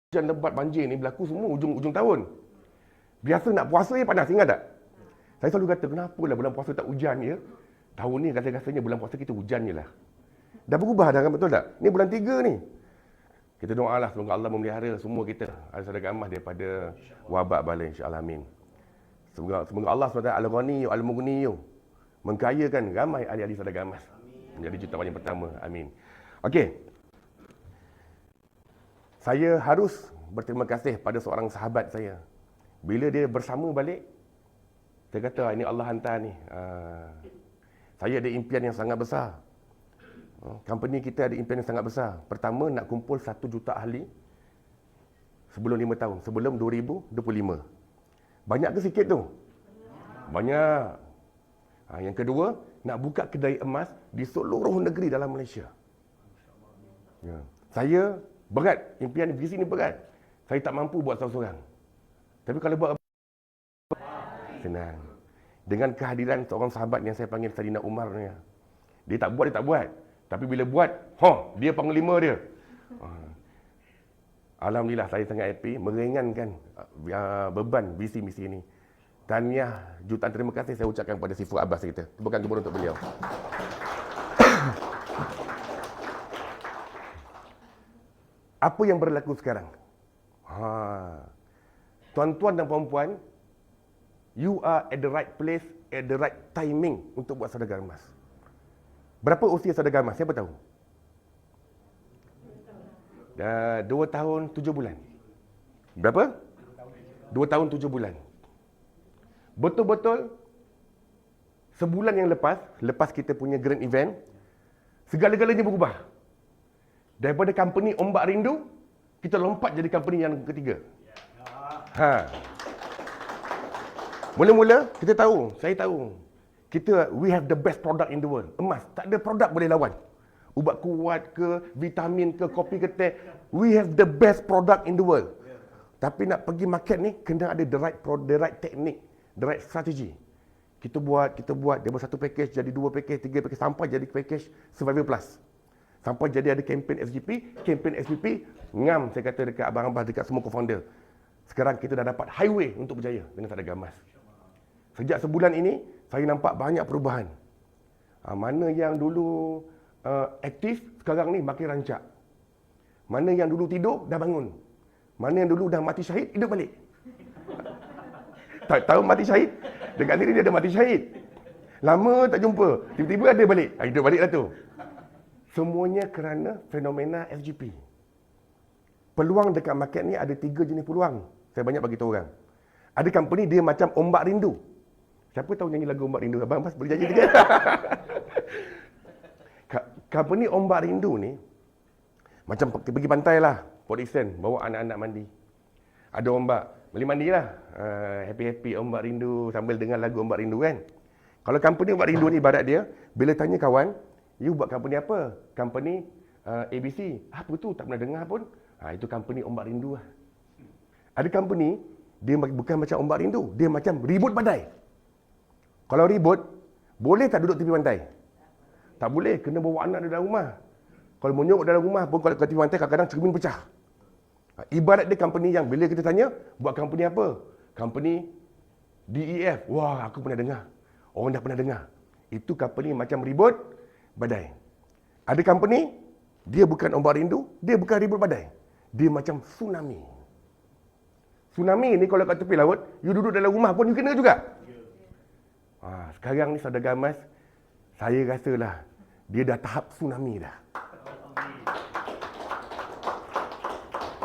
hujan lebat banjir ni berlaku semua ujung tahun. Biasa nak puasa je panas, ingat tak? Saya selalu kata, kenapa lah bulan puasa tak hujan ya? Tahun ni rasanya bulan puasa kita hujan je lah. Dah berubah dah kan, betul tak? Ni bulan 3 ni. Kita doa lah semoga Allah memelihara semua kita, saudara emas daripada wabak bala, insya-Allah, amin. Semoga Allah SWT Al-Ghani Al-Mughni mengkayakan ramai ahli-ahli saudara emas. Menjadi jutawan yang pertama, amin. Okey. Saya harus berterima kasih pada seorang sahabat saya. Bila dia bersama balik, saya kata, ini Allah hantar ni. Saya ada impian yang sangat besar. Company kita ada impian yang sangat besar. Pertama, nak kumpul 1 juta ahli sebelum 5 tahun. Sebelum 2025. Banyak ke sikit tu? Banyak. Yang kedua, nak buka kedai emas di seluruh negeri dalam Malaysia. Ya. Saya berat. Impian visi ni berat. Saya tak mampu buat seorang-seorang. Tapi kalau buat senang. Dengan kehadiran seorang sahabat yang saya panggil Saidina Umar ni. Dia tak buat. Tapi bila buat, dia panglima dia. Alhamdulillah, saya sangat happy meringankan beban visi misi ini. Tahniah, jutaan terima kasih saya ucapkan kepada Sifu Abbas kita. Tepukan gemuruh untuk beliau. Apa yang berlaku sekarang? Tuan-tuan dan puan-puan, you are at the right place, at the right timing untuk buat saudagar emas. Berapa usia saudagar emas? Siapa tahu? 2 tahun 7 bulan. Berapa? 2 tahun 7 bulan. Betul-betul sebulan yang lepas kita punya grand event, segala-galanya berubah. Daripada company Ombak Rindu, kita lompat jadi company yang ketiga. Mula-mula saya tahu, we have the best product in the world. Emas, tak ada produk boleh lawan. Ubat kuat ke, vitamin ke, kopi ke teh, we have the best product in the world. Tapi nak pergi market ni, kena ada the right technique, the right strategy. Kita buat daripada 1 package jadi 2 package, 3 package, sampai jadi package Survival Plus. Sampai jadi ada kempen SPP, ngam saya kata dekat abang-abang, dekat semua co-founder. Sekarang kita dah dapat highway untuk berjaya dengan saudagar emas. Sejak sebulan ini, saya nampak banyak perubahan. Mana yang dulu aktif, sekarang ni makin rancak. Mana yang dulu tidur, dah bangun. Mana yang dulu dah mati syahid, hidup balik. Tak tahu mati syahid? Dekat sini dia ada mati syahid. Lama tak jumpa, tiba-tiba ada balik. Hidup balik lah tu. Semuanya kerana fenomena SGP. Peluang dekat market ni ada 3 jenis peluang. Saya banyak bagi tahu orang. Ada company dia macam Ombak Rindu. Siapa tahu nyanyi lagu Ombak Rindu? Abang Mas boleh nyanyi sikit? Company Ombak Rindu ni macam pergi pantai lah, Port Dickson, bawa anak-anak mandi. Ada ombak, boleh mandi lah. Happy-happy Ombak Rindu sambil dengar lagu Ombak Rindu kan. Kalau company Ombak Rindu ni ibarat dia, bila tanya kawan, you buat company apa? Company ABC. Apa tu? Tak pernah dengar pun. Itu company Ombak Rindu lah. Ada company, dia bukan macam Ombak Rindu. Dia macam ribut badai. Kalau ribut, boleh tak duduk tepi pantai? Tak boleh, kena bawa anak di dalam rumah. Kalau menyokok dalam rumah pun, kalau tepi pantai, kadang-kadang cermin pecah. Ibarat dia company yang, bila kita tanya, buat company apa? Company DEF. Wah, aku pernah dengar. Orang dah pernah dengar. Itu company macam ribut badai. Ada company, dia bukan Ombak Rindu, dia bukan ribut badai. Dia macam tsunami. Tsunami ni kalau kat tepi laut, you duduk dalam rumah pun you kena juga. Sekarang ni saudagar emas, saya rasalah dia dah tahap tsunami dah.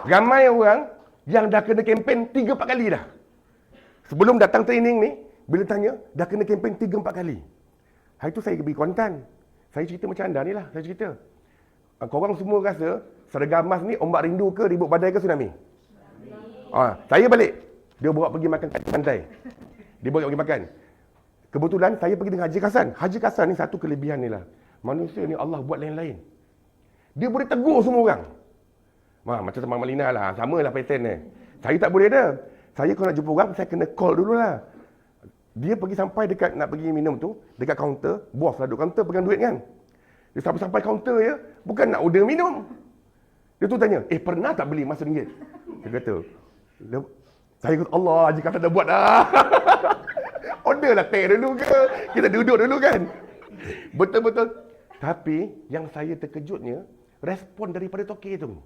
Ramai orang yang dah kena kempen 3-4 kali dah. Sebelum datang training ni, bila tanya, dah kena kempen 3-4 kali. Hari tu saya pergi Kuantan. Saya cerita macam anda ni lah, saya cerita. Korang semua rasa saudagar emas ni Ombak Rindu ke, ribut badai ke, tsunami? Saya balik. Dia bawa pergi makan kat pantai. Dia bawa pergi makan. Kebetulan saya pergi dengan Haji Kassan. Haji Kassan ni satu kelebihan ni lah. Manusia ni Allah buat lain-lain. Dia boleh tegur semua orang. Macam Samang Malina lah. Sama lah pattern ni. Saya tak boleh dah. Saya kalau nak jumpa orang, saya kena call dulu lah. Dia pergi sampai dekat nak pergi minum tu, dekat kaunter, bos lah duduk kaunter pegang duit kan. Dia sampai kaunter ya, bukan nak order minum. Dia tu tanya, pernah tak beli emas RM1? Dia kata, saya kata, Allah, jika anda dah buat dah. Order lah teh dulu ke? Kita duduk dulu kan? Betul-betul. Tapi, yang saya terkejutnya, respon daripada toke tu.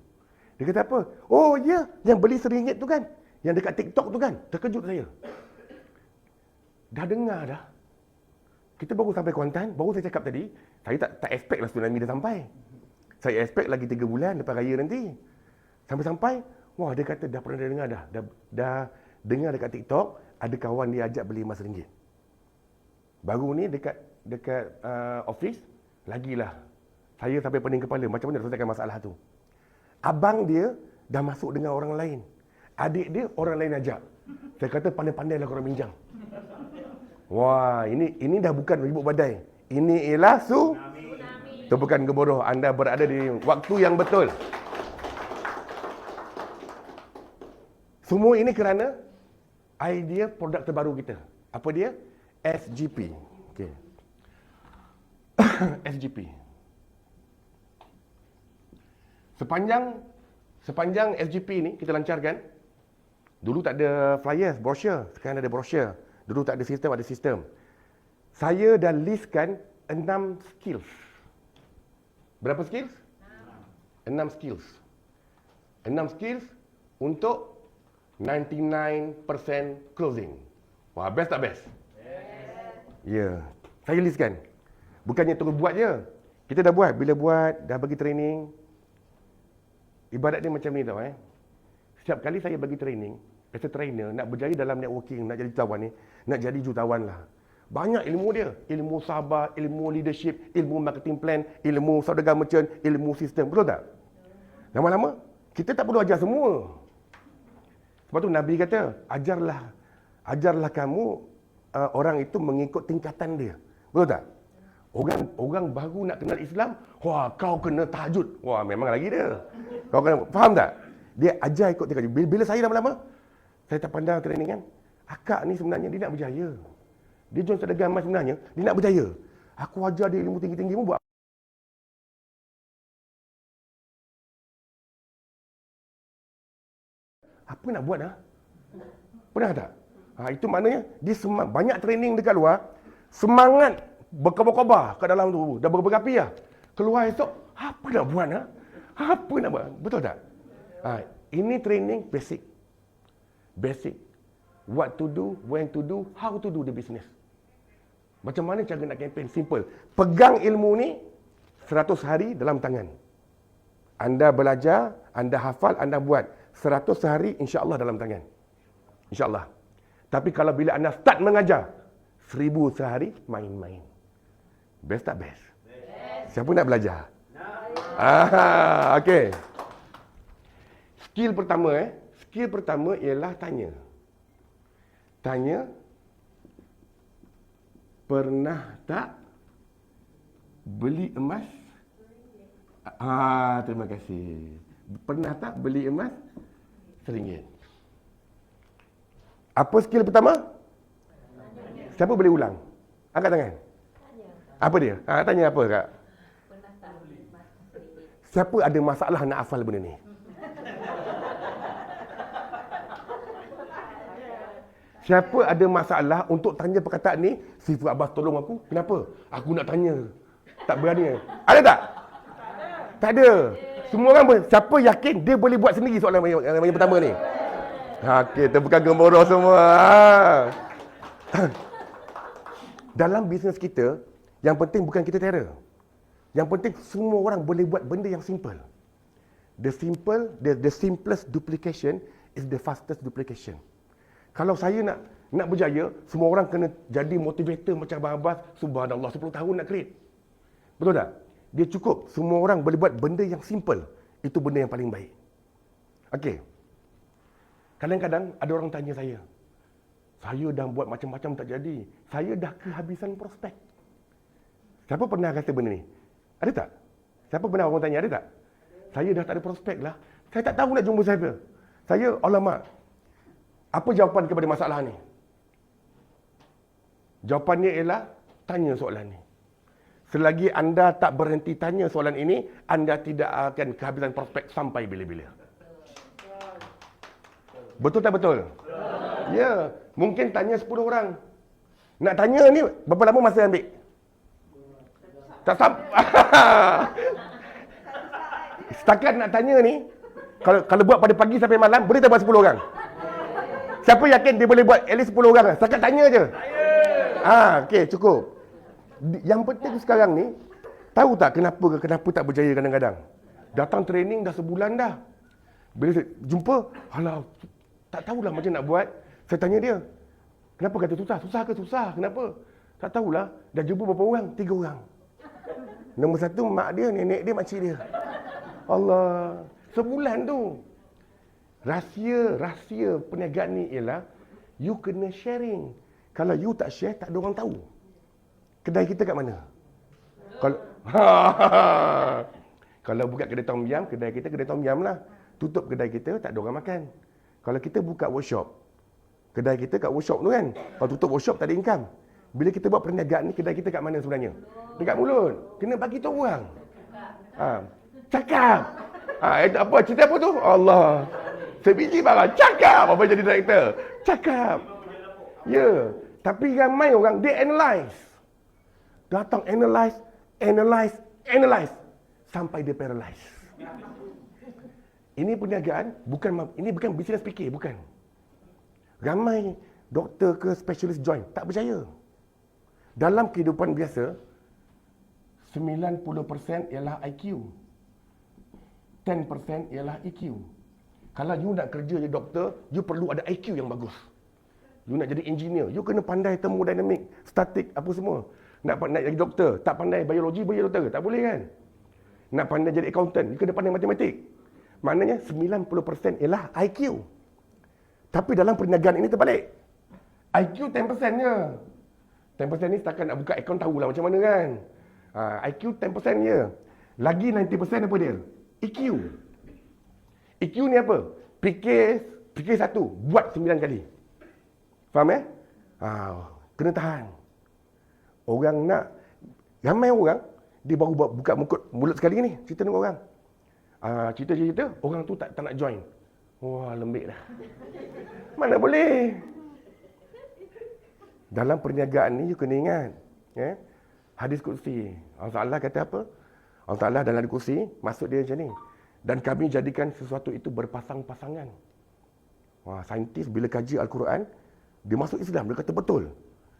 Dia kata apa? Oh ya, yang beli RM1 tu kan? Yang dekat TikTok tu kan? Terkejut saya. Dah dengar dah. Kita baru sampai Kuantan, baru saya cakap tadi, saya tak expect lah tsunami dah sampai. Saya expect lagi 3 bulan lepas raya nanti. Sampai-sampai, wah dia kata dah pernah dengar dah. Dah dengar dekat TikTok, ada kawan dia ajak beli RM1. Baru ni dekat office, lagilah. Saya sampai pening kepala, macam mana selesaikan masalah tu. Abang dia dah masuk dengan orang lain. Adik dia orang lain ajak. Saya kata pandai-pandailah korang minjam. Wah, ini dah bukan ribut badai. Ini ialah tsunami. Itu bukan gemuruh. Anda berada di waktu yang betul. Semua ini kerana idea produk terbaru kita. Apa dia? SGP. Okey. SGP. Sepanjang SGP ni kita lancarkan. Dulu tak ada flyers, brochure. Sekarang ada brochure. Dulu tak ada sistem. Saya dah listkan 6 skills. Berapa skills? 6 skills. 6 skills untuk 99% closing. Wah, best tak best? Ya. Saya listkan. Bukannya terus buat je. Kita dah buat. Bila buat, dah bagi training. Ibarat dia macam ni tau Setiap kali saya bagi training, as a trainer, nak berjaya dalam networking, nak jadi jutawan ni, nak jadi jutawan lah. Banyak ilmu dia. Ilmu sabar, ilmu leadership, ilmu marketing plan, ilmu saudagar merchant, ilmu sistem. Betul tak? Lama-lama, kita tak perlu ajar semua. Sebab tu Nabi kata, ajarlah kamu orang itu mengikut tingkatan dia. Betul tak? Orang baru nak kenal Islam, wah kau kena tahajud. Wah memang lagi dia. Kau kena, faham tak? Dia ajar ikut tingkatan. Bila saya lama-lama, saya tak pandang training kan. Akak ni sebenarnya dia nak berjaya. Dia join saudagar emas sebenarnya, dia nak berjaya. Aku ajar dia ilmu tinggi-tinggi pun buat. Apa nak buat dah? Pernah tak? Itu maknanya dia banyak training dekat luar, semangat berkobar-kobar kat dalam tu, dah berapi lah. Keluar esok, apa nak buat ha? Apa nak buat? Betul tak? Ini training basic. Basic. What to do, when to do, how to do the business. Macam mana cara nak campaign? Simple. Pegang ilmu ni 100 hari dalam tangan. Anda belajar, anda hafal, anda buat. 100 hari insya-Allah dalam tangan. Insya-Allah. Tapi kalau bila anda start mengajar, 1000 sehari main-main. Best tak best? Best. Siapa nak belajar? Okey. Skill pertama ialah tanya. Tanya, pernah tak beli emas? Terima kasih. Pernah tak beli emas RM1? Apa skill pertama? Siapa boleh ulang? Angkat tangan. Apa dia? Tanya apa kak? Pernah tak beli emas RM1? Siapa ada masalah nak hafal benda ni? Siapa ada masalah untuk tanya perkataan ni? Sifat Abbas tolong aku. Kenapa? Aku nak tanya. Tak berani. Ada tak? Tak ada. Semua orang siapa yakin dia boleh buat sendiri soalan yang pertama ni? Okey, terbuka gemuruh semua. Dalam bisnes kita, yang penting bukan kita terror. Yang penting semua orang boleh buat benda yang simple. The simplest duplication is the fastest duplication. Kalau saya nak berjaya, semua orang kena jadi motivator macam Abang Abbas, subhanallah 10 tahun nak create. Betul tak? Dia cukup. Semua orang boleh buat benda yang simple. Itu benda yang paling baik. Okey. Kadang-kadang ada orang tanya saya dah buat macam-macam tak jadi. Saya dah kehabisan prospek. Siapa pernah kata benda ni? Ada tak? Siapa pernah orang tanya, ada tak? Saya dah tak ada prospek lah. Saya tak tahu nak jumpa siapa. Saya, alamak. Apa jawapan kepada masalah ni? Jawapannya ialah, tanya soalan ni. Selagi anda tak berhenti tanya soalan ini, anda tidak akan kehabisan prospek sampai bila-bila. Betul tak betul? Ya, mungkin tanya 10 orang. Nak tanya ni, berapa lama masa ambil? Tak sampai. Setakat nak tanya ni, kalau buat pada pagi sampai malam, boleh tak buat 10 orang? Siapa yakin dia boleh buat at least 10 orang? Setakat tanya je. Okey, cukup. Yang penting sekarang ni, tahu tak kenapa tak berjaya kadang-kadang? Datang training dah sebulan dah. Bila saya jumpa, alah, tak tahulah macam nak buat. Saya tanya dia, kenapa kata susah? Susah ke susah? Kenapa? Tak tahulah. Dah jumpa berapa orang? 3 orang. Nombor 1, mak dia, nenek dia, makcik dia. Allah, sebulan tu. Rahsia perniagaan ni ialah, you kena sharing. Kalau you tak share, tak ada orang tahu. Kedai kita kat mana? Kalau buka kedai tom yam, kedai kita kedai tom yam lah. Tutup kedai kita, tak ada orang makan. Kalau kita buka workshop, kedai kita kat workshop tu kan. Kalau tutup workshop, tak ada income. Bila kita buat perniagaan ni, kedai kita kat mana sebenarnya? Dekat mulut. Kena bagi tahu orang. Cakap. Itu apa? Cerita apa tu? Allah. Sebiji barang. Cakap. Apa jadi director? Cakap. Ya. Tapi ramai orang, they analyse. Datang analyse. Sampai dia paralyze. Ini perniagaan, ini bukan business fikir, bukan. Ramai doktor ke specialist joint tak percaya. Dalam kehidupan biasa, 90% ialah IQ. 10% ialah EQ. Kalau you nak kerja jadi doktor, you perlu ada IQ yang bagus. You nak jadi engineer, you kena pandai thermodynamic, statik, apa semua. Nak jadi doktor, tak pandai biologi, boleh doktor? Tak boleh kan? Nak pandai jadi accountant, you kena pandai matematik. Maknanya 90% ialah IQ. Tapi dalam perniagaan ini terbalik. IQ 10% je. 10% ni setakat nak buka akaun tahulah macam mana kan. IQ 10% je. Lagi 90% apa dia? EQ. EQ ni apa? Fikir satu, buat 9 kali. Faham kena tahan. Ramai orang, dia baru buka mulut sekali ni, cerita dengan orang. Cerita-cerita, orang tu tak nak join. Wah, lembik dah. Mana boleh. Dalam perniagaan ni, you kena ingat. Hadis Qudsi. Allah Ta'ala kata apa? Allah Ta'ala dalam hadis Qudsi, maksud dia macam ni. Dan kami jadikan sesuatu itu berpasang-pasangan. Wah, saintis bila kaji Al-Quran, dia masuk Islam, dia kata betul.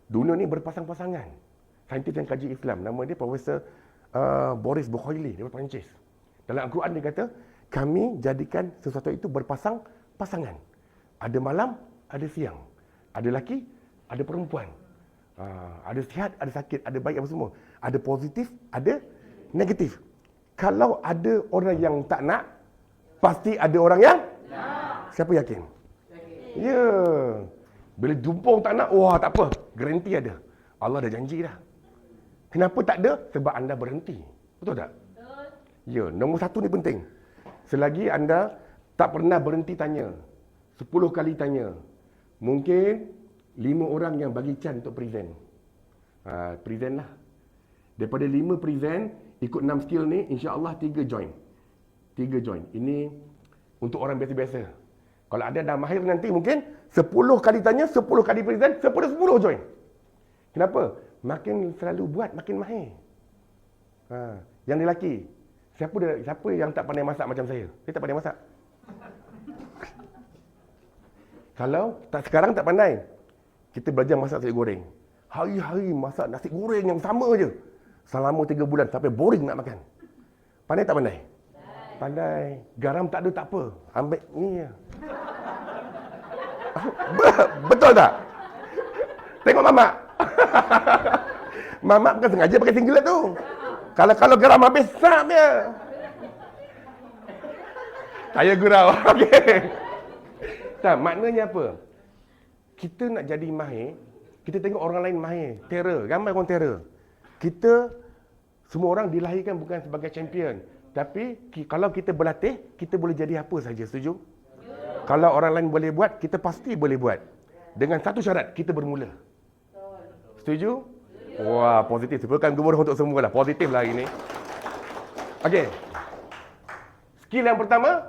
Dunia ni berpasang-pasangan. Saintis yang kaji Islam, nama dia Profesor Boris Bukhaili, dia Perancis. Dalam Al-Quran dia kata, kami jadikan sesuatu itu berpasang-pasangan. Ada malam, ada siang. Ada lelaki, ada perempuan. Ada sihat, ada sakit, ada baik apa semua. Ada positif, ada negatif. Kalau ada orang yang tak nak, pasti ada orang yang nak. Siapa yakin? Ya. Bila jumpa orang tak nak, wah tak apa. Garanti ada. Allah dah janji dah. Kenapa tak ada? Sebab anda berhenti. Betul tak? Betul. Ya, nombor 1 ni penting. Selagi anda tak pernah berhenti tanya, 10 kali tanya, mungkin 5 orang yang bagi chance untuk present. Present lah. Daripada 5 present, ikut 6 skill ni, insya-Allah 3 join. 3 join. Ini untuk orang biasa-biasa. Kalau ada dah mahir nanti, mungkin 10 kali tanya, 10 kali present, 10 join. Kenapa? Makin selalu buat, makin mahir. Yang lelaki, siapa yang tak pandai masak macam saya? Saya tak pandai masak. Kalau sekarang tak pandai, kita belajar masak nasi goreng. Hari-hari masak nasi goreng yang sama je. Selama 3 bulan sampai boring nak makan. Pandai tak pandai? Pandai. Garam tak ada tak apa. Ambil ni je. Betul tak? Tengok mamak. Mamak bukan sengaja pakai singlet tu. Kalau garam habis, sap dia. Saya gurau. Okey. Tak, maknanya apa? Kita nak jadi mahir, kita tengok orang lain mahir. Terror, ramai orang terror. Kita, semua orang dilahirkan bukan sebagai champion. Tapi, kalau kita berlatih, kita boleh jadi apa saja, setuju? Kalau orang lain boleh buat, kita pasti boleh buat. Dengan satu syarat, kita bermula. Setuju? Wah, positif. Sebenarnya gemuruh untuk semua lah. Positif lah hari ni. Okey. Skill yang pertama,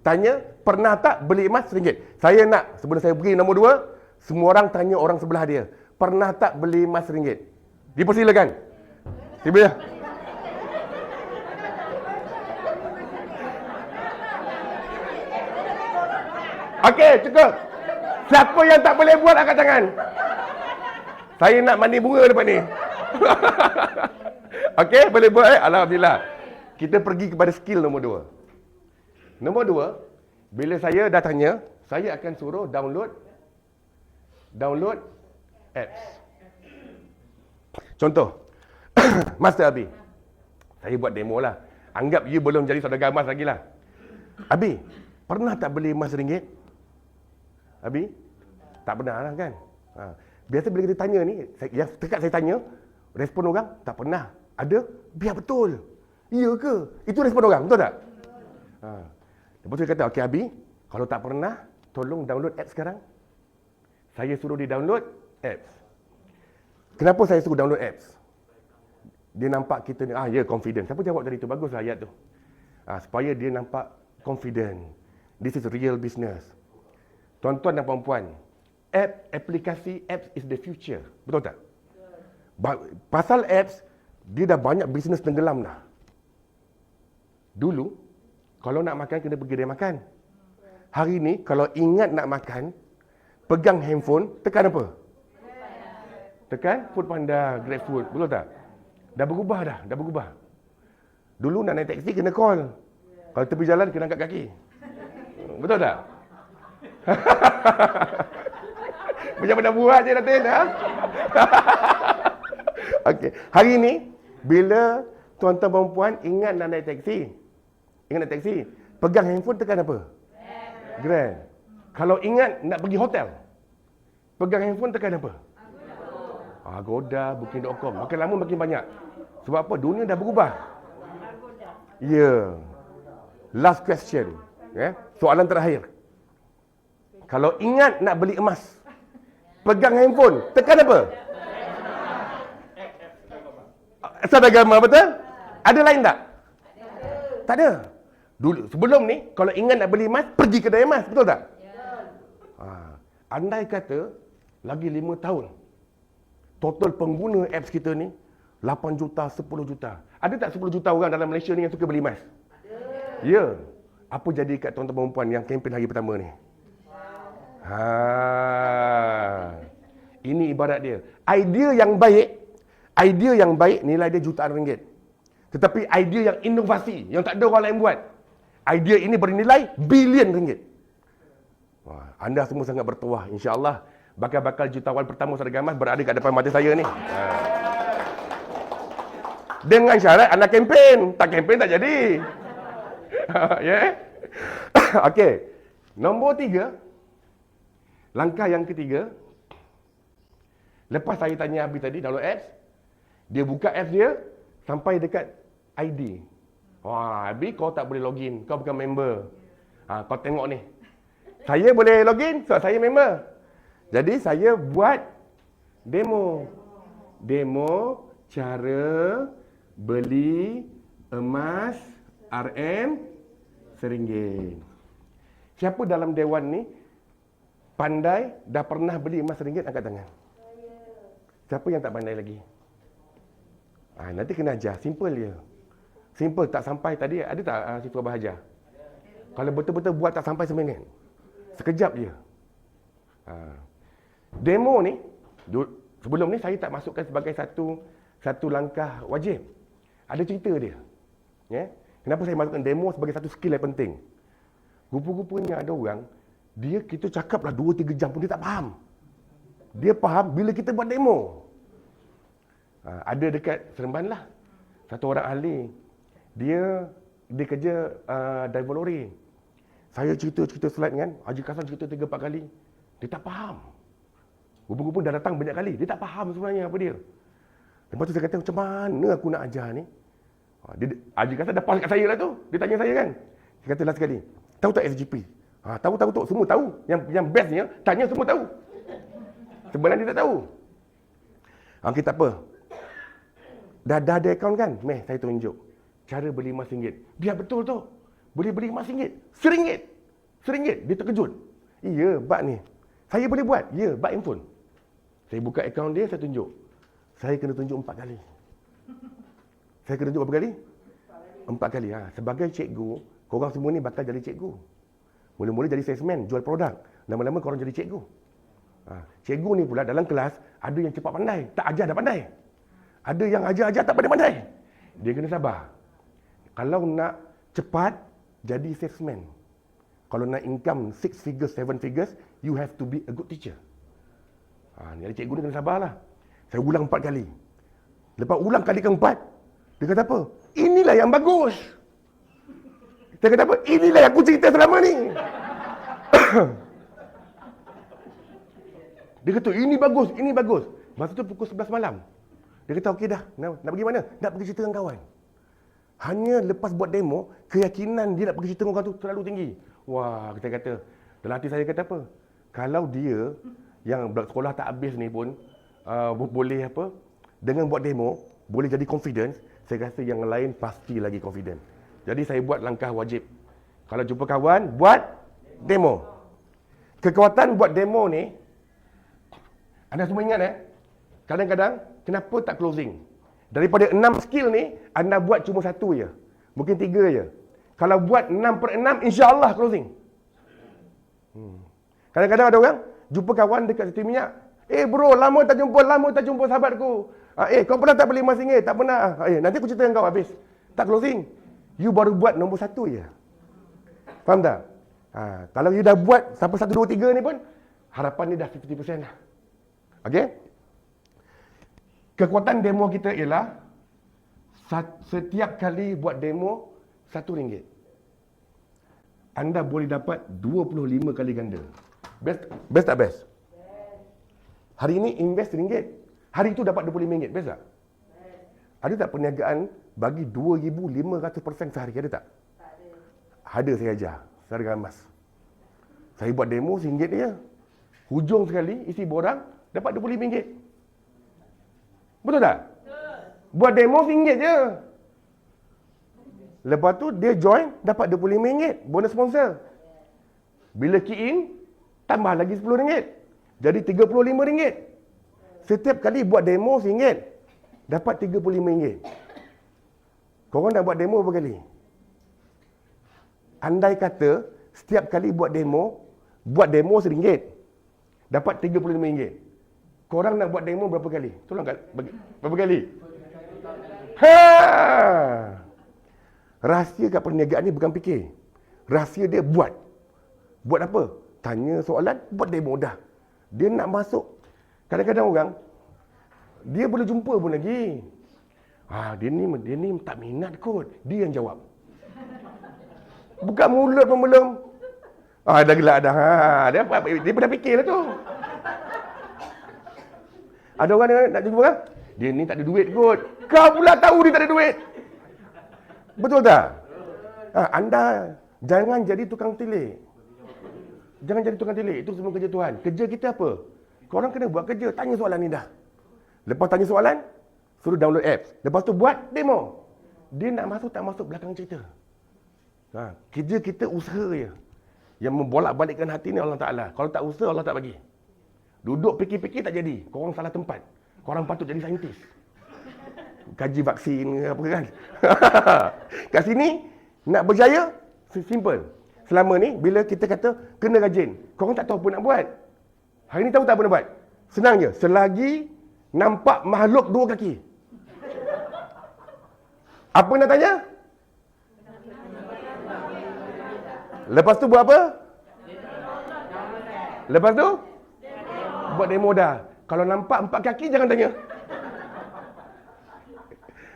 Tanya, pernah tak beli emas RM1? Saya nak, sebelum saya pergi nombor 2, semua orang tanya orang sebelah dia. Pernah tak beli emas RM1? Dipersilakan. Tiba ya. Okey, cukup. Siapa yang tak boleh buat angkat tangan? Saya nak mandi bunga depan ni. Okey, boleh buat Alhamdulillah. Kita pergi kepada skill nombor 2. Nombor 2, bila saya dah tanya, saya akan suruh download apps. Contoh, Master Abi. Saya buat demo lah. Anggap you belum jadi saudagar emas lagi lah. Abi, pernah tak beli emas RM1? Abi? Tak pernah lah kan? Biasa bila kita tanya ni, yang dekat saya tanya, respon orang, tak pernah. Ada? Biar betul. Ya ke? Itu respon orang, betul tak? Lepas tu dia kata, okey Abi, kalau tak pernah, tolong download apps sekarang. Saya suruh dia download apps. Kenapa saya suruh download apps? Dia nampak kita ni, ya confident. Siapa jawab tadi tu? Baguslah ayat tu. Supaya dia nampak confident. This is real business. Tuan-tuan dan puan-puan, aplikasi apps is the future. Betul tak? Pasal apps, dia dah banyak bisnes tenggelam dah. Dulu, kalau nak makan, kena pergi kedai makan. Hari ni, kalau ingat nak makan, pegang handphone, tekan apa? Tekan Foodpanda, GrabFood. Betul tak? Dah berubah dah, dah berubah. Dulu nak naik taksi, kena call. Kalau tepi jalan, kena angkat kaki. Betul tak? Macam mana buat je Datin, ha? Okey. Hari ni, bila tuan-tuan perempuan ingat nak naik taksi, pegang handphone tekan apa? Grab. Kalau ingat nak pergi hotel, pegang handphone tekan apa? Agoda, Booking.com. Makin lama makin banyak. Sebab apa? Dunia dah berubah. Ya. Last question. Soalan terakhir. Kalau ingat nak beli emas, pegang handphone, tekan apa? Saudagar emas, betul? Ada lain tak? Tak ada. Dulu, sebelum ni, kalau ingat nak beli emas, pergi kedai emas, betul tak? Andai kata, lagi 5 tahun, total pengguna apps kita ni, 8 juta, 10 juta. Ada tak 10 juta orang dalam Malaysia ni yang suka beli emas? Ada. Ya. Apa jadi kat tuan-tuan perempuan yang kempen hari pertama ni? Ini ibarat dia. Idea yang baik nilai dia jutaan ringgit. Tetapi idea yang inovasi, yang tak ada orang lain buat, idea ini bernilai bilion ringgit. Anda semua sangat bertuah. InsyaAllah, bakal jutawan pertama saudagar emas berada kat depan mata saya ni. Dengan syarat anda kempen. Tak kempen tak jadi. Ya? Okey. Nombor 3. Langkah yang ketiga. Lepas saya tanya Abi tadi, download apps. Dia buka apps dia, sampai dekat ID. Abi, kau tak boleh login. Kau bukan member. Kau tengok ni. Saya boleh login sebab saya member. Jadi, saya buat demo. Demo cara beli emas RM RM1. Siapa dalam dewan ni pandai dah pernah beli emas RM1? Angkat tangan. Siapa yang tak pandai lagi? Nanti kena ajar. Simple je. Simple, tak sampai tadi. Ada tak Siti Abah ajar? Kalau betul-betul buat tak sampai seminit. Sekejap je. Demo ni, sebelum ni saya tak masukkan sebagai satu langkah wajib. Ada cerita dia. Kenapa saya masukkan demo sebagai satu skill yang penting? Rupa-rupanya ada orang, kita cakaplah 2-3 jam pun dia tak faham. Dia faham bila kita buat demo. Ada dekat Seremban lah, satu orang ahli. Dia kerja driver lori. Saya cerita slide kan, Haji Kassan cerita 3-4 kali. Dia tak faham. Rupa-rupa dah datang banyak kali. Dia tak faham sebenarnya apa dia. Lepas tu saya kata, macam mana aku nak ajar ni? Haji Kassan dah pause kat saya lah tu. Dia tanya saya kan. Saya kata last sekali, tahu tak SGP? Tahu. Semua tahu. Yang bestnya, tanya semua tahu. Sebenarnya dia tak tahu. Okey, tak apa. Dah ada akaun kan? Meh, saya tunjuk. Cara beli emas RM1. Biar betul tu. boleh beli emas RM1. RM1. RM1. Dia terkejut. Ya, bak ni. Saya boleh buat. Ya, bak handphone. Saya buka akaun dia, saya tunjuk. Saya kena tunjuk 4 kali. Saya kena tunjuk berapa kali? 4 kali. Sebagai cikgu, korang semua ni bakal jadi cikgu. Mula-mula jadi salesman, jual produk. Lama-lama korang jadi cikgu. Cikgu ni pula dalam kelas, ada yang cepat pandai. Tak ajar dah pandai. Ada yang ajar-ajar tak pandai-pandai. Dia kena sabar. Kalau nak cepat, jadi salesman. Kalau nak income 6 figures, 7 figures, you have to be a good teacher. Jadi cikgu ni kena sabarlah. Saya ulang 4 kali. Lepas ulang kali keempat, dia kata apa? Inilah yang bagus. Dia kata apa? Inilah yang aku cerita selama ni. Dia kata, ini bagus, ini bagus. Masa tu pukul 11 malam. Dia kata, okey dah. Nak pergi mana? Nak pergi cerita dengan kawan. Hanya lepas buat demo, keyakinan dia nak pergi cerita dengan kawan tu terlalu tinggi. Wah, kita kata, dalam hati saya kata apa? Kalau dia yang sekolah tak habis ni pun, boleh apa? Dengan buat demo, boleh jadi confidence, saya rasa yang lain pasti lagi confident. Jadi saya buat langkah wajib. Kalau jumpa kawan, buat demo. Kekuatan buat demo ni, anda semua ingat kadang-kadang kenapa tak closing? Daripada 6 skill ni, anda buat cuma 1 je. Mungkin 3 je. Kalau buat 6/6, insya-Allah closing. Kadang-kadang ada orang jumpa kawan dekat situ minyak. Bro, lama tak jumpa sahabatku. Kau pernah tak beli emas RM1? Tak pernah. Nanti aku cerita dengan kau habis. Tak closing. You baru buat nombor 1 je. Faham tak? Kalau you dah buat sampai 1, 2, 3 ni pun, harapan ni dah 50% lah. Okey? Kekuatan demo kita ialah setiap kali buat demo RM1. Anda boleh dapat 25 kali ganda. Best tak best? Hari ini invest RM1. Hari itu dapat RM25. Best tak? Ada tak perniagaan bagi 2,500% sehari? Ada tak? Ada, saya ajar. Harga emas. Saya buat demo RM1 je. Hujung sekali isi borang dapat RM25. Betul tak? Buat demo RM1 je. Lepas tu dia join dapat RM25 bonus sponsor. Bila key in tambah lagi RM10. Jadi RM35. Setiap kali buat demo RM1 dapat RM35. Korang nak buat demo berapa kali? Andai kata setiap kali buat demo RM1 dapat RM35. Korang nak buat demo berapa kali? Tolong bagi. Berapa kali? Rahsia kat perniagaan ni bukan fikir. Rahsia dia buat. Buat apa? Tanya soalan, buat demo dah. Dia nak masuk. Kadang-kadang orang, dia boleh jumpa pun lagi. Dia ni tak minat kot. Dia yang jawab. Buka mulut pun belum. Dah gelak dah. Dia pernah fikirlah tu. Ada orang nak jumpa orang, dia ni tak ada duit kot. Kau pula tahu dia tak ada duit. Betul tak? Anda jangan jadi tukang tilik. Jangan jadi tukang tilik. Itu semua kerja Tuhan. Kerja kita apa? Korang kena buat kerja. Tanya soalan ni dah. Lepas tanya soalan, suruh download apps. Lepas tu buat demo. Dia nak masuk tak masuk belakang cerita. Kerja kita usaha je. Yang membolak-balikkan hati ni Allah Ta'ala. Kalau tak usaha, Allah tak bagi. Duduk fikir-fikir tak jadi. Korang salah tempat. Korang patut jadi saintis. Kaji vaksin ke apa kan. Kat sini, nak berjaya, simple. Selama ni, bila kita kata kena rajin, korang tak tahu apa nak buat. Hari ni tahu tak apa nak buat? Senang je. Selagi nampak makhluk 2 kaki. Apa nak tanya? Lepas tu buat apa? Lepas tu? Buat demo dah. Kalau nampak 4 kaki, jangan tanya.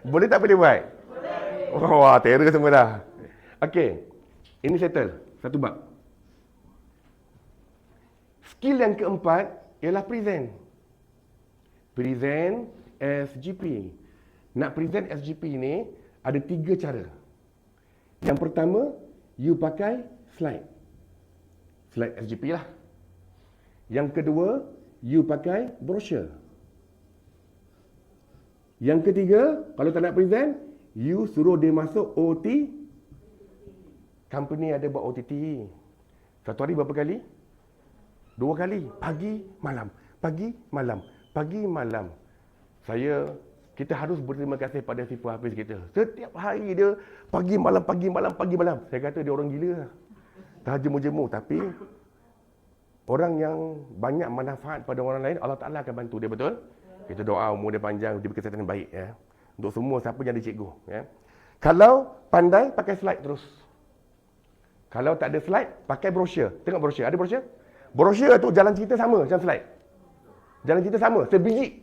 Boleh tak boleh buat? Wah, terror semua dah. Okey. Ini settle. Satu bab. Skill yang keempat ialah present. Present SGP. Nak present SGP ni ada 3 cara. Yang pertama, you pakai slide. Slide SGP lah. Yang kedua, you pakai brochure. Yang ketiga, kalau tak nak present, you suruh dia masuk OT. company ada buat OTT. Satu hari berapa kali? 2 kali. Pagi, malam. Pagi, malam. Pagi, malam. Kita harus berterima kasih pada si Hafiz kita. Setiap hari dia pagi, malam, pagi, malam, pagi, malam. Saya kata dia orang gila. Tak jemu-jemu. Tapi orang yang banyak manfaat pada orang lain, Allah Ta'ala akan bantu dia, betul? Kita doa umur dia panjang, diberi kesihatan yang baik. Ya. Untuk semua siapa jadi cikgu. Ya. Kalau pandai, pakai slide terus. Kalau tak ada slide, pakai brosur. Tengok brosur. Ada brosur? Brosur tu jalan cerita sama macam slide. Jalan cerita sama, sebiji.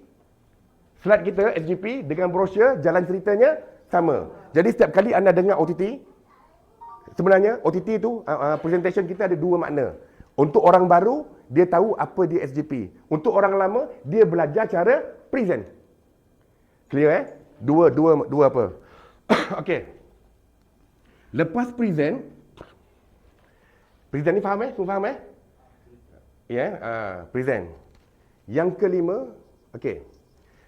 Slide kita, SGP, dengan brosur, jalan ceritanya sama. Jadi setiap kali anda dengar OTT, sebenarnya OTT tu, presentation kita ada 2 makna. Untuk orang baru, dia tahu apa dia SGP. Untuk orang lama, dia belajar cara present. Clear Dua apa? Okey. Lepas present ni faham Semua faham Ya, present. Yang kelima, okey.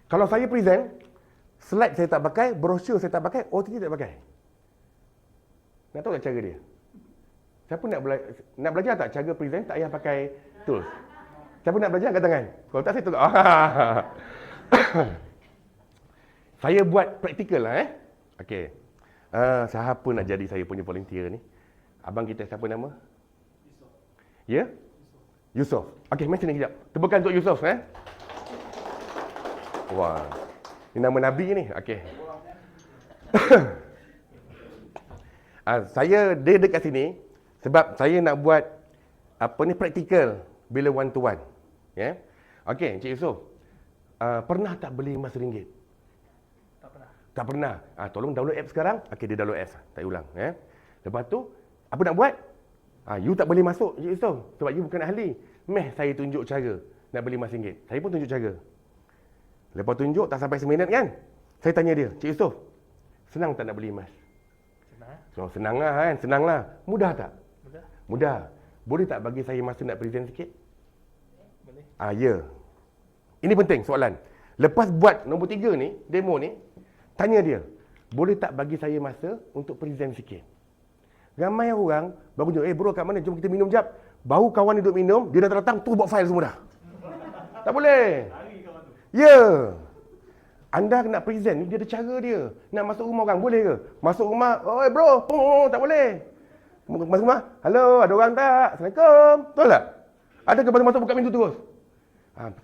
Kalau saya present, slide saya tak pakai, brosur saya tak pakai, OTT tak pakai. Nak tahu tak cara dia? Siapa nak belajar tak cara present tak payah pakai tools? Siapa nak belajar angkat tangan? Kalau tak saya tolong. Saya buat praktikal lah Okey. Siapa nak jadi saya punya volunteer ni? Abang kita siapa nama? Ya? Yusof. Okey, mari sini kejap. Tepukan untuk Yusof Wah. Ini nama Nabi ni. Okey. Dia dekat sini sebab saya nak buat praktikal bila one to one. Ya. Okey, Encik Yusof. Pernah tak beli emas RM1? Tak pernah. Tolong download app sekarang. Okey, dia download app. Tak ulang. Lepas tu, apa nak buat? You tak boleh masuk, Encik Yusof. Sebab you bukan ahli. Saya tunjuk cara nak beli emas RM1. Saya pun tunjuk cara. Lepas tunjuk, tak sampai seminit kan? Saya tanya dia, Encik Yusof, senang tak nak beli emas? Senang. Senang lah kan? Senang lah. Mudah tak? Mudah. Boleh tak bagi saya masa nak present sikit? Boleh. Ya. Ini penting soalan. Lepas buat nombor 3 ni, demo ni, tanya dia, boleh tak bagi saya masa untuk present sikit? Ramai orang baru tunjuk, bro kat mana? Jom kita minum jap. Baru kawan dia duduk minum, dia dah datang, tu buat file semua dah. Tak boleh. Ya. Anda nak present, dia ada cara dia. Nak masuk rumah orang, boleh ke? Masuk rumah, oi bro, tak boleh. Masuk rumah, halo, ada orang tak? Assalamualaikum. Betul tak? Ada ke baru masuk buka pintu terus?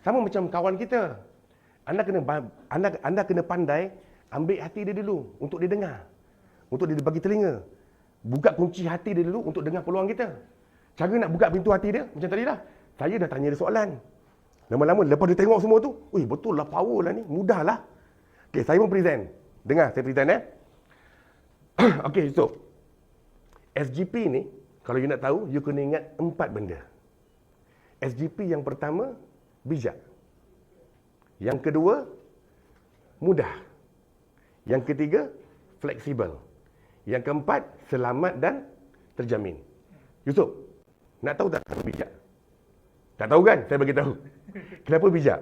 Sama macam kawan kita. Anda kena pandai ambil hati dia dulu untuk dia dengar. Untuk dia bagi telinga. Buka kunci hati dia dulu untuk dengar peluang kita. Cara nak buka pintu hati dia, macam tadi lah. Saya dah tanya dia soalan. Lama-lama, lepas dia tengok semua tu, betul lah, power lah ni, mudah lah. Okay, saya pun present. Dengar, saya present Okay, so SGP ni, kalau you nak tahu, you kena ingat 4 benda. SGP yang pertama, bijak. Yang kedua, mudah. Yang ketiga, fleksibel. Yang keempat, selamat dan terjamin. Yusof, nak tahu tak kenapa bijak? Tak tahu kan? Saya bagi tahu. Kenapa bijak?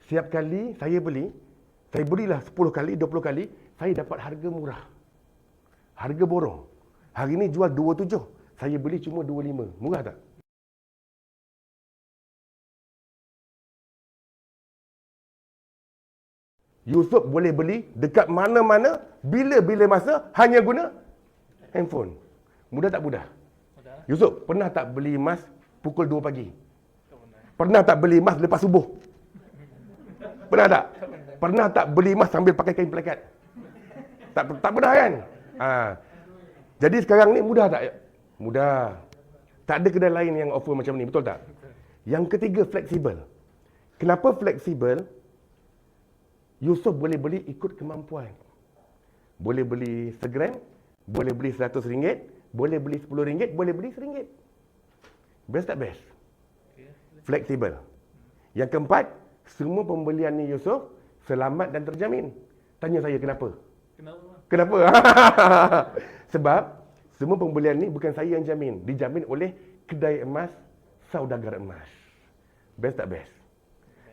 Setiap kali saya belilah 10 kali, 20 kali, saya dapat harga murah. Harga borong. Hari ni jual 27, saya beli cuma 25. Murah tak? Yusof boleh beli dekat mana-mana, bila-bila masa, hanya guna handphone. Mudah tak mudah? Mudah. Yusof, pernah tak beli emas pukul 2 pagi? Pernah tak beli emas lepas subuh? Pernah tak? Pernah tak beli emas sambil pakai kain pelekat? Tak pernah kan? Jadi sekarang ni mudah tak? Mudah. Tak ada kedai lain yang offer macam ni, betul tak? Yang ketiga, fleksibel. Kenapa fleksibel? Yusof boleh beli ikut kemampuan. Boleh beli segram, boleh beli RM100, boleh beli RM10, boleh beli RM1. Best tak best? Fleksibel. Yang keempat, semua pembelian ni Yusof selamat dan terjamin. Tanya saya kenapa? Kenapa? Sebab semua pembelian ni bukan saya yang jamin, dijamin oleh kedai emas, saudagar emas. Best tak best?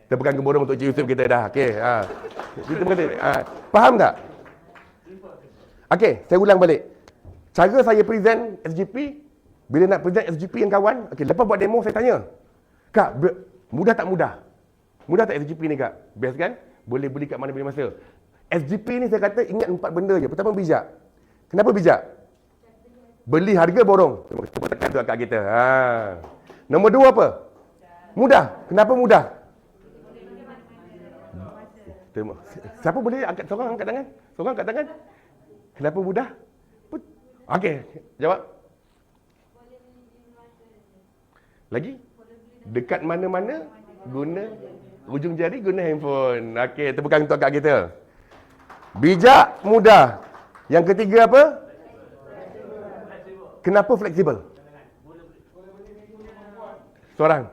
Tepukan gemuruh untuk Cik Yusof kita dah. Okey, Faham tak? Okey, saya ulang balik. Cara saya present SGP, bila nak present SGP yang kawan, okey, lepas buat demo saya tanya, Kak, mudah tak mudah? Mudah tak SGP ni, Kak? Best kan? Boleh beli kat mana bila masa. SGP ni saya kata ingat 4 benda je. Pertama, bijak. Kenapa bijak? Beli harga borong. Kita tekan tu akak kita. Nombor 2 apa? Mudah. Kenapa mudah? Siapa boleh angkat seorang angkat tangan? Seorang angkat tangan. Kenapa mudah? Okey, jawab. Lagi? Dekat mana-mana guna ujung jari, guna handphone. Okey, tepukan untuk akak kita. Bijak, mudah. Yang ketiga apa? Kenapa fleksibel? Seorang.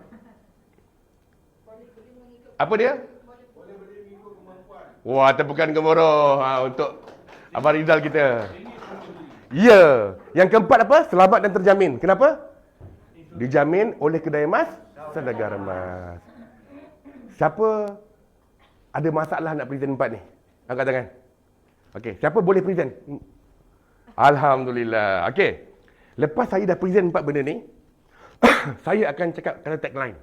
Apa dia? Wah, tepukan gemuruh untuk Abang Rizal kita. Ya. Yang keempat apa? Selamat dan terjamin. Kenapa? Dijamin oleh kedai emas, Saudagar Emas. Siapa ada masalah nak present 4 ni? Angkat tangan. Okey, siapa boleh present? Alhamdulillah. Okey. Lepas saya dah present 4 benda ni, saya akan cakap kata tagline.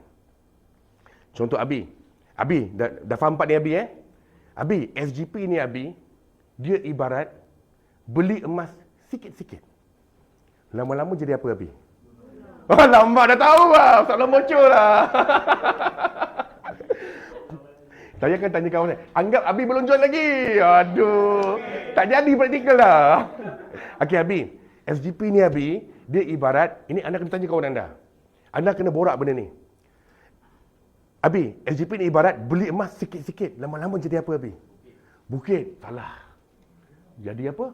Contoh Abi. Abi, dah faham 4 ni Abi Abi, SGP ni Abi, dia ibarat beli emas sikit-sikit. Lama-lama jadi apa Abi? Oh, lambat dah tahu lah. Soalan bocor lah. Saya akan tanya kawan saya, anggap Abi belum join lagi. Aduh, tak jadi praktikal dah. Okey Abi, SGP ni Abi, dia ibarat, ini anda kena tanya kawan anda. Anda kena borak benda ni. Abi, SGP ni ibarat beli emas sikit-sikit. Lama-lama jadi apa Abi? Bukit. Salah. Jadi apa?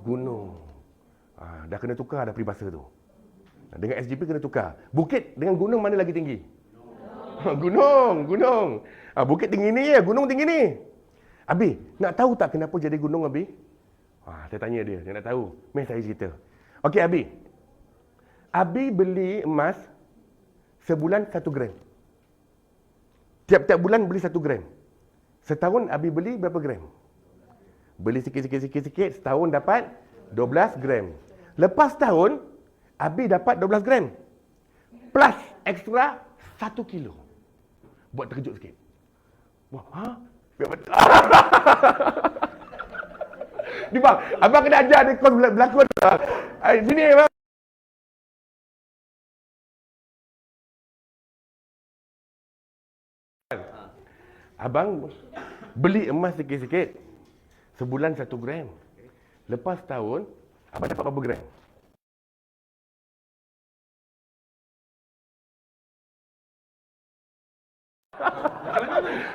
Gunung. Dah kena tukar dah peribahasa tu. Dengan SGP kena tukar. Bukit dengan gunung mana lagi tinggi? Gunung. Bukit tinggi ni ya, gunung tinggi ni. Abi, nak tahu tak kenapa jadi gunung Abi? Saya tanya dia nak tahu. Mari saya cerita. Okey Abi. Abi beli emas sebulan 1 gram. Tiap-tiap bulan beli 1 gram. Setahun Abi beli berapa gram? Beli sikit-sikit, setahun dapat 12 gram. Lepas tahun, Abi dapat 12 gram. Plus ekstra 1 kilo. Buat terkejut sikit. Wah, ni bang, abang kena ajar dia kos berlakon. Sini bang. Abang beli emas sikit-sikit. Sebulan 1 gram. Lepas tahun, abang dapat berapa gram?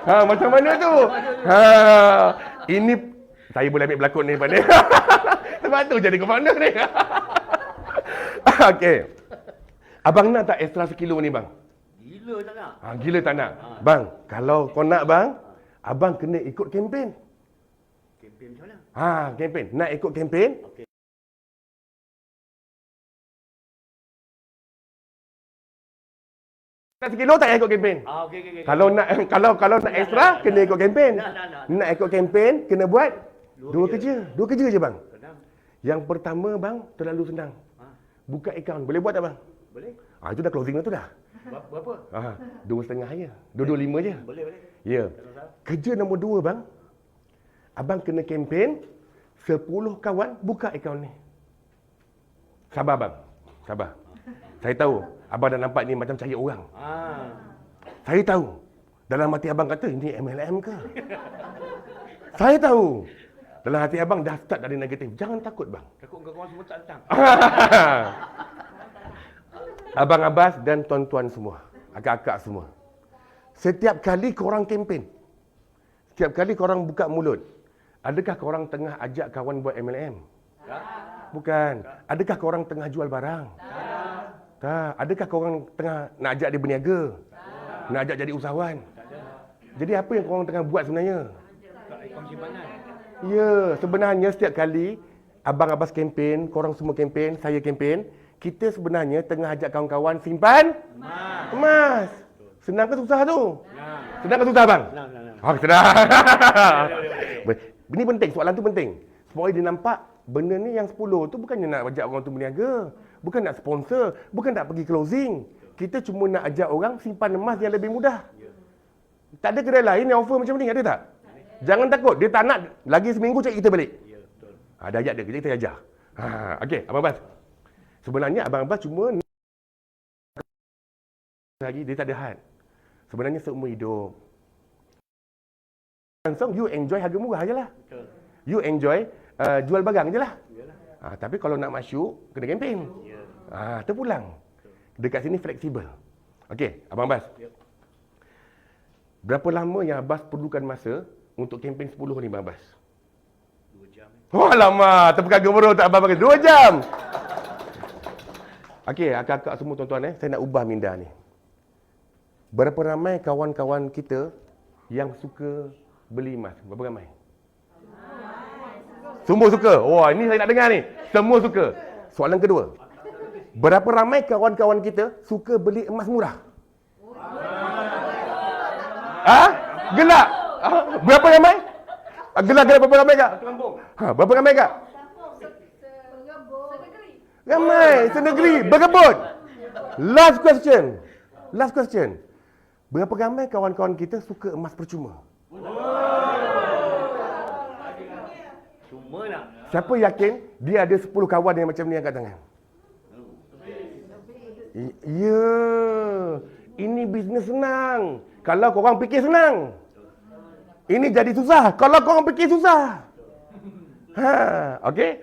Macam mana tu? Ini saya boleh ambil berlakon ni pada. Sebab tu jadi komando ni. Okey. Abang nak tak ekstra sekilo ni bang? Gila tak nak? Gila tak nak. Bang, kalau kau nak bang, abang kena ikut kempen. Kempen macam mana? Kempen. Nak ikut kempen? Okey. Sekilo tak payah ikut kempen. Okey. Kalau nak ekstra kena ikut kempen. Nak ikut kempen kena buat dua kerja. Dua kerja je bang. Senang. Yang pertama bang, terlalu senang. Buka akaun. Boleh buat tak bang? Boleh. Itu dah closing tu dah. Berapa? 2,5 je. 225 je. Boleh. Ya. Kerja nombor 2 bang. Abang kena kempen 10 kawan buka akaun ni. Sabar bang. Sabar. Saya tahu abang dah nampak ni macam cari orang. Saya tahu. Dalam hati abang kata ini MLM ke? Saya tahu. Dalam hati abang dah start dari negatif. Jangan takut bang. Takut kawan semua tak datang. Abang Abbas dan tuan-tuan semua, akak-akak semua. Setiap kali korang kempen, setiap kali korang buka mulut, adakah korang tengah ajak kawan buat MLM? Bukan. Adakah korang tengah jual barang? Tak. Adakah korang tengah nak ajak dia berniaga? Nak ajak jadi usahawan? Jadi apa yang korang tengah buat sebenarnya? Akaun simpanan. Ya, sebenarnya setiap kali Abang Abbas kempen, korang semua kempen, saya kempen, kita sebenarnya tengah ajak kawan-kawan simpan emas. Senang ke susah tu? Senang ke susah bang? Senang. Senang. Ini penting, soalan tu penting. Supaya dia nampak benda ni yang 10 tu bukannya nak ajak orang tu berniaga. Bukan nak sponsor. Bukan nak pergi closing. Kita cuma nak ajak orang simpan emas yang lebih mudah. Tak ada kedai lain yang offer macam ni, ada tak? Jangan takut, dia tak nak lagi seminggu cari kita balik. Ya, betul. Ada ayat dia, kita ajar. Okey, Abang Abbas. Sebenarnya Abang Abbas cuma lagi dia tak ada had. Sebenarnya seumur hidup. Langsung you enjoy harga murah je lah. Betul. You enjoy jual barang je lah. Yalah. Tapi kalau nak masyuk, kena kempen. Ya. Terpulang. Dekat sini fleksibel. Okey, Abang Abbas. Ya. Berapa lama yang Abbas perlukan masa untuk kempen 10 ni, Abang Abbas? 2 jam. Oh lama, terpegang gemuruh tak Abang bagi 2 jam. Okey, akak-akak semua tuan-tuan saya nak ubah minda ni. Berapa ramai kawan-kawan kita yang suka beli emas? Berapa ramai? Semua suka. Wah, ini saya nak dengar ni. Semua suka. Soalan kedua. Berapa ramai kawan-kawan kita suka beli emas murah? Gelak. Berapa ramai? Gelak berapa ramai kak? Berapa ramai kak? Ramai, senegeri, berkebun. Last question. Berapa ramai kawan-kawan kita suka emas percuma? Cuma nak. Siapa yakin dia ada 10 kawan yang macam ni angkat tangan? Ya. Ini bisnes senang. Kalau korang fikir senang. Ini jadi susah. Kalau korang fikir susah. Okey.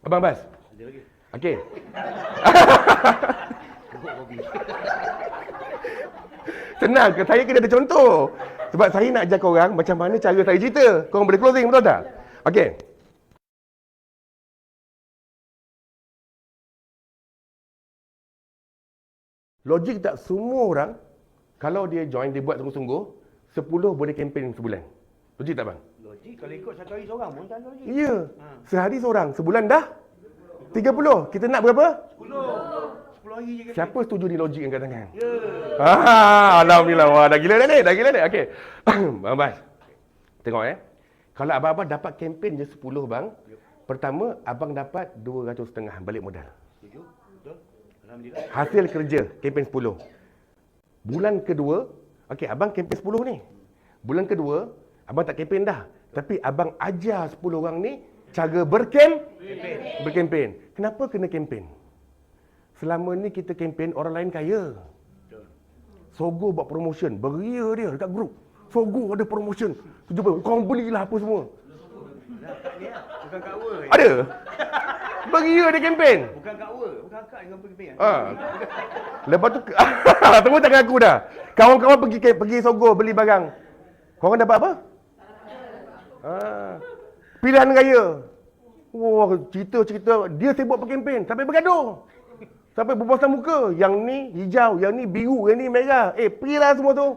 Abang Bas. Ada lagi. Okey. Senang ke? Saya kena ada contoh. Sebab saya nak ajar korang macam mana cara saya cerita. Korang boleh closing, betul tak? Okey. Logik tak semua orang, kalau dia join, dia buat sungguh-sungguh, 10 boleh kempen sebulan. Logik tak bang? Logik kalau ikut satu hari seorang pun tak ada logik. Ya. Sehari seorang, sebulan dah 30. Kita nak berapa? 10 hari je kan. Siapa setuju ni logik angkat tangan? Ya. Alhamdulillah. Wah, dah gila dah ni. Okey. Bang Bas. Tengok Kalau abang-abang dapat kempen je 10 bang, pertama abang dapat 200.5 balik modal. Setuju? Betul? Alhamdulillah. Hasil kerja kempen 10. Bulan kedua, okey abang kempen 10 ni. Bulan kedua, abang tak kempen dah. Tapi abang ajar 10 orang ni cara berkempen. Kenapa kena kempen? Selama ni kita kempen orang lain kaya. Betul. Sogo buat promotion, beria dia dekat grup. Sogo ada promotion. Tu jumpa, kau belilah apa semua. Bukan kat awal. Ada? Beria dia kempen. Bukan kat awal. Bukan akak dengan pergi. Lepas tu tunggu tangan aku dah. Kawan-kawan pergi Sogo beli barang. Korang dapat apa? Pilihan raya. Wah, cerita dia sibuk berkempen sampai bergaduh. Sampai berbuasan muka. Yang ni hijau, yang ni biru, yang ni merah. Pergilah semua tu.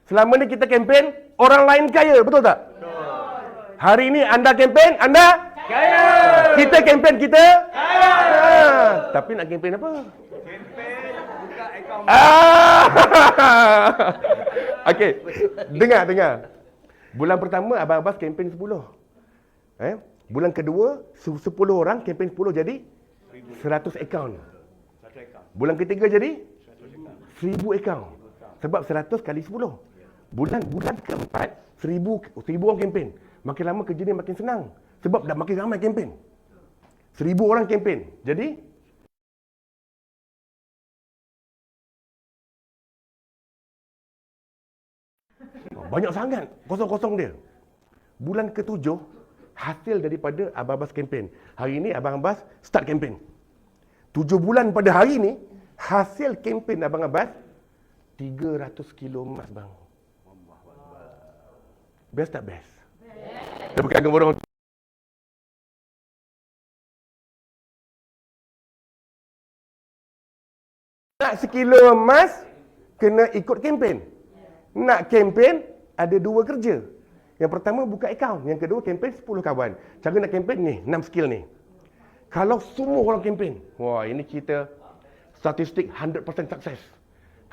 Selama ni kita kempen, orang lain kaya, betul tak? Betul. Hari ni anda kempen, anda kaya. Kita kempen, kita kaya. Tapi nak kempen apa? Kempen buka akaun. Okey. Dengar. Bulan pertama Abang Abbas kempen 10. Bulan kedua 10 orang kempen 10 jadi 100 akaun. 1 akaun. Bulan ketiga jadi 1000 akaun. Sebab 100 kali 10. Bulan keempat 1000 orang kempen. Makin lama kerja ni makin senang. Sebab dah makin ramai kempen. 1000 orang kempen. Jadi banyak sangat kosong-kosong dia. Bulan ke-7 hasil daripada Abang Abbas kempen. Hari ni Abang Abbas start kempen. 7 bulan pada hari ni hasil kempen Abang Abbas 300 kilo emas bang. Best tak best? Kita bukan gemuruh. Nak sekilo emas kena ikut kempen. Nak kempen ada 2 kerja. Yang pertama buka akaun, yang kedua kempen 10 kawan. Cara nak kempen ni 6 skill ni. Kalau semua orang kempen, wah ini kita statistik 100% sukses.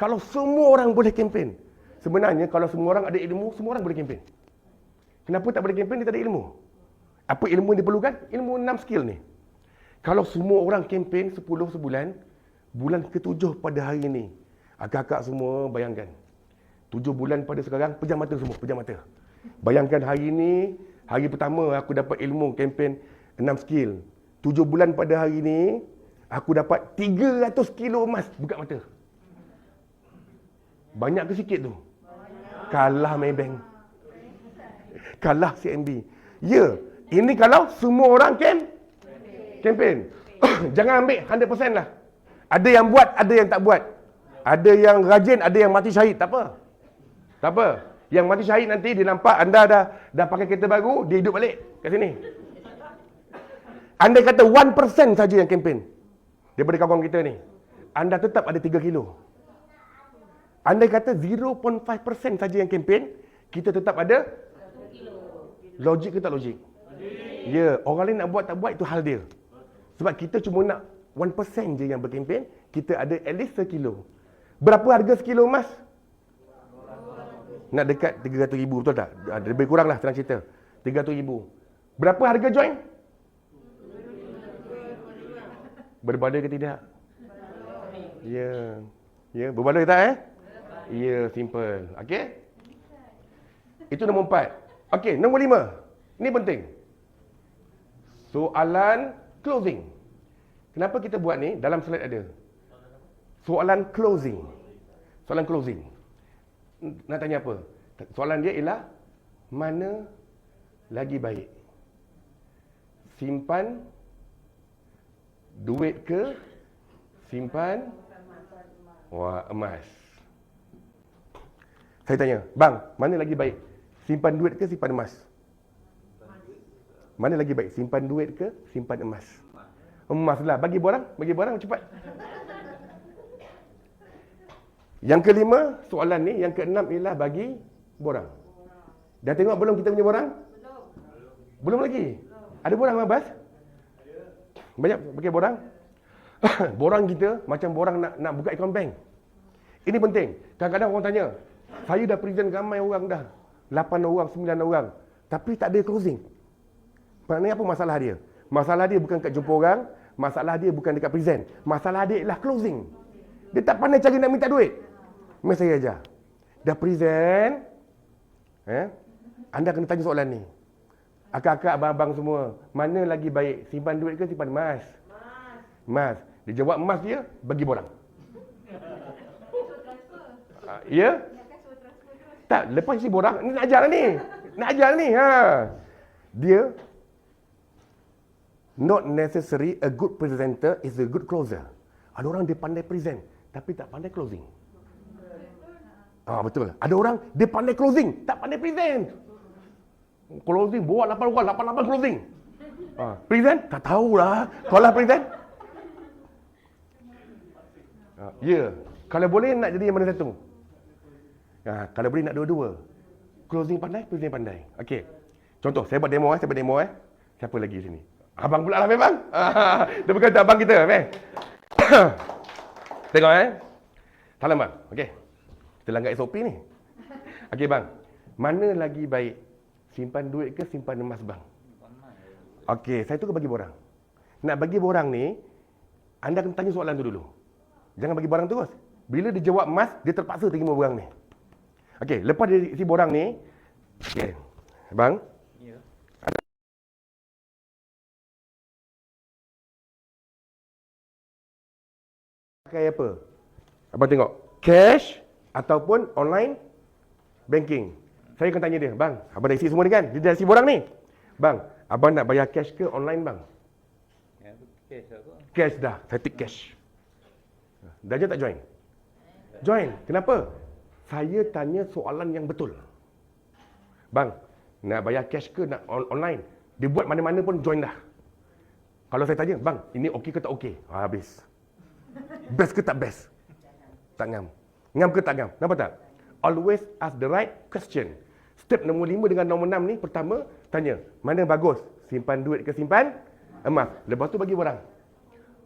Kalau semua orang boleh kempen. Sebenarnya kalau semua orang ada ilmu, semua orang boleh kempen. Kenapa tak boleh kempen? Dia tak ada ilmu. Apa ilmu yang diperlukan? Ilmu 6 skill ni. Kalau semua orang kempen 10 sebulan, bulan ke-7 pada hari ini, akak-akak semua bayangkan. 7 bulan pada sekarang, pejam mata semua, pejam mata. Bayangkan hari ini, hari pertama aku dapat ilmu kempen 6 skill. 7 bulan pada hari ini, aku dapat 300 kilo emas. Buka mata. Banyak ke sikit tu? Kalah Maybank. Kalah CMB. Ya, ini kalau semua orang kempen. Jangan ambil 100% lah. Ada yang buat, ada yang tak buat. Ada yang rajin, ada yang mati syahid. Tak apa. Tak apa. Yang mati syahid nanti dia nampak anda dah pakai kereta baru, dia hidup balik kat sini. Anda kata 1% saja yang kempen daripada kawan kita ni, anda tetap ada 3 kilo. Anda kata 0.5% saja yang kempen, kita tetap ada 1 kilo. logik ke tak logik? Ya, orang lain nak buat tak buat itu hal dia. Sebab kita cuma nak 1% je yang berkempen, kita ada at least 1 kilo. Berapa harga sekilo emas? Nak dekat 300,000, betul tak? Lebih kurang lah senang cerita. 300,000. Berapa harga join? Berbalik ke tidak? Ya. Ya, berbalik ke tak Ya, simple. Okey? Itu nombor 4. Okey, nombor 5. Ini penting. Soalan closing. Kenapa kita buat ni? Dalam slide ada. Soalan closing. Soalan closing. Nak tanya apa? Soalan dia ialah, mana lagi baik? Simpan duit ke simpan emas? Saya tanya, bang, mana lagi baik? Simpan duit ke simpan emas? Mana lagi baik? Simpan duit ke simpan emas? Emas lah. Bagi borang cepat. Yang kelima, soalan ni, yang keenam ialah bagi borang. Dah tengok belum kita punya borang? Belum lagi? Ada borang Abbas? Banyak pakai borang? Borang kita macam borang nak buka akaun bank. Ini penting. Kadang-kadang orang tanya, saya dah present ramai orang dah. 8 orang, 9 orang. Tapi tak ada closing. Maknanya apa masalah dia? Masalah dia bukan kat jumpa orang. Masalah dia bukan dekat present. Masalah dia ialah closing. Dia tak pandai cara nak minta duit. Mari saya ajar. Dah present. Anda kena tanya soalan ni. Akak-akak, abang-abang semua. Mana lagi baik? Simpan duit ke simpan emas? Emas. Dia jawab emas dia, bagi borang. Ya? Tak, lepas si borang, ni nak ajar lah ni. Nak ajar lah ni. Dia, not necessary a good presenter is a good closer. Ada orang dia pandai present, tapi tak pandai closing. Betul. Ada orang dia pandai closing, tak pandai present. Closing, buat 8 orang, 8 closing. Present? Tak tahulah. Kalau present? Ya. Kalau boleh nak jadi yang mana satu? Kalau boleh nak dua-dua. Closing pandai, present pandai. Okey. Contoh, saya buat demo. Siapa lagi sini? Abang pula lah memang. Dia bukan abang kita. Tengok Salam bang. Okey. Kita langgar SOP ni. Okey bang. Mana lagi baik? Simpan duit ke simpan emas bang? Okey, saya tukar bagi borang. Nak bagi borang ni, anda kena tanya soalan tu dulu. Jangan bagi borang terus. Bila dia jawab emas, dia terpaksa terima borang ni. Okey, lepas dia isi borang ni, okey. Bang. Ya. Pakai apa? Abang tengok, cash ataupun online banking. Saya akan tanya dia, bang, abang dah isi semua ni kan? Dia dah isi borang ni. Bang, abang nak bayar cash ke online bang? Ya, cash aku. Cash dah, saya tik cash. Dah je tak join? Join. Kenapa? Saya tanya soalan yang betul. Bang, nak bayar cash ke nak online? Dia buat mana-mana pun join dah. Kalau saya tanya, bang, ini okey ke tak okey? Habis. Best ke tak best? Tak ngam. Ngam ke tak ngam? Nampak tak? Always ask the right question. Step nombor 5 dengan nombor 6 ni, pertama, tanya, mana bagus? Simpan duit ke simpan emas? Lepas tu bagi orang.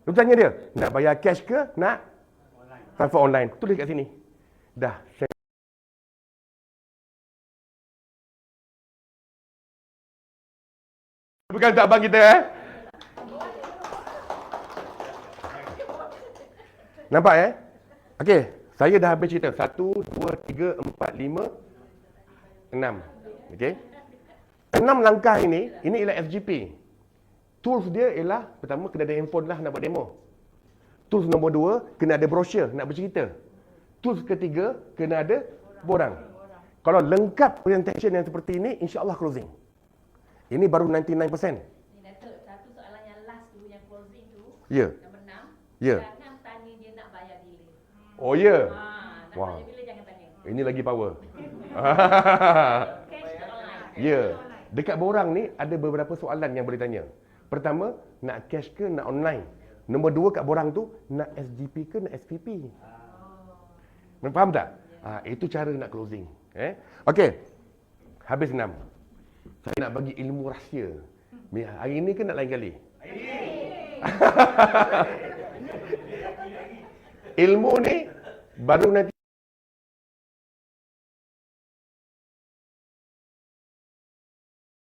Lepas tanya dia, nak bayar cash ke nak transfer online? Tulis kat sini. Dah. Bukan tak abang kita Nampak Okey, saya dah habis cerita. 1, 2, 3, 4, 5, 6. Okey. 6 langkah ini ialah FGP. Tools dia ialah pertama kena ada handphone lah nak buat demo. Tools nombor 2 kena ada brochure nak bercerita. Tools ketiga kena ada borang. Kalau lengkap presentation yang seperti ini, insya-Allah closing. Ini baru 99%. Ni Datuk, satu soalan yang last tu, yang closing tu. Ya. Nombor 6. Ya. Jangan tanya dia nak bayar delay. Oh ya. Nak Wah. bayar delay jangan tanya. Ini lagi power. Cash ke online? Ya. Dekat borang ni ada beberapa soalan yang boleh tanya. Pertama, nak cash ke nak online? Nombor 2 kat borang tu, nak SGP ke nak SPP? Faham tak? Itu cara nak closing. Okey. Habis 6. Saya nak bagi ilmu rahsia. Hari ni ke nak lain kali? Ilmu ni baru nanti